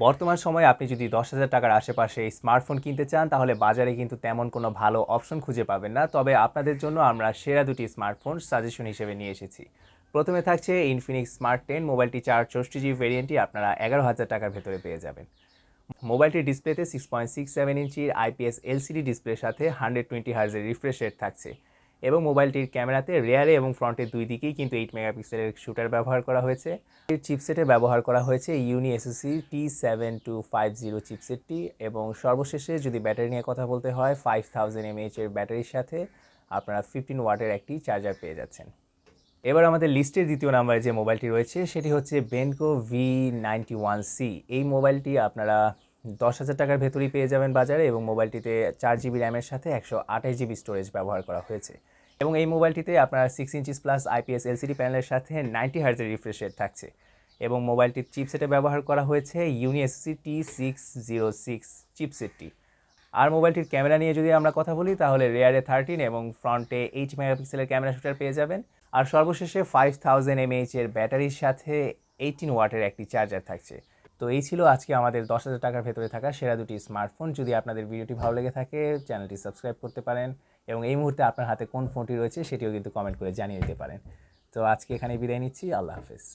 বর্তমান সময়ে আপনি যদি ১০,০০০ টাকার আশেপাশে স্মার্টফোন কিনতে চান তাহলে বাজারে কিন্তু তেমন কোনো ভালো অপশন খুঁজে পাবেন না। তবে আপনাদের জন্য আমরা সেরা দুটি স্মার্টফোন সাজেশন হিসেবে নিয়ে এসেছি। প্রথমে থাকছে ইনফিনিক্স স্মার্ট 10। মোবাইলটি 64GB ভেরিয়েন্টটি আপনারা ১১,০০০ টাকার ভেতরে পেয়ে যাবেন। মোবাইলটির ডিসপ্লেতে 6.67 ইঞ্চির আইপিএস এলসিডি ডিসপ্লের সাথে 120 হার্জের রিফ্রেশ রেট থাকছে এবং মোবাইলটির ক্যামেরাতে রেয়ারে এবং ফ্রন্টের দুই দিকেই কিন্তু 8 মেগাপিক্সেলের শুটার ব্যবহার করা হয়েছে। এর চিপসেটে ব্যবহার করা হয়েছে ইউনি এসওসি T7250 চিপসেটটি এবং সর্বশেষে যদি ব্যাটারি নিয়ে কথা বলতে হয় 5000 mAh এর ব্যাটারির সাথে আপনারা 15 ওয়াটের একটি চার্জার পেয়ে যাচ্ছেন। এবার আমাদের লিস্টের দ্বিতীয় নাম্বারে যে মোবাইলটি রয়েছে সেটি হচ্ছে বেনকো V91C। এই মোবাইলটি আপনারা ১০,০০০ টাকার ভেতরেই পেয়ে যাবেন বাজারে এবং মোবাইলটিতে 4GB র্যামের সাথে 128GB স্টোরেজ ব্যবহার করা হয়েছে এবং এই মোবাইলটিতে আপনার 6 ইঞ্চিস প্লাস আইপিএস এলসিডি প্যানেলের সাথে 90 হার্জের রিফ্রেশ রেট থাকছে এবং মোবাইলটির চিপসেটে ব্যবহার করা হয়েছে ইউনি এসওসি T606 চিপসেটটি। আর মোবাইলটির ক্যামেরা নিয়ে যদি আমরা কথা বলি তাহলে রেয়ারে 13 এবং ফ্রন্টে 8 মেগাপিক্সেলের ক্যামেরা শুটার পেয়ে যাবেন। আর সর্বশেষে 5000 mAh এর ব্যাটারির সাথে 18 ওয়াটের একটি চার্জার থাকছে। তো এই ছিল আজকে আমাদের ১০,০০০ টাকার ভেতরে থাকা সেরা দুটি স্মার্টফোন। যদি আপনাদের ভিডিওটি ভালো লেগে থাকে চ্যানেলটি সাবস্ক্রাইব করতে পারেন এবং এই মুহূর্তে আপনার হাতে কোন ফোনটি রয়েছে সেটিও কিন্তু কমেন্ট করে জানিয়ে দিতে পারেন। তো আজকে এখানে বিদায় নিচ্ছি। আল্লাহ হাফেজ।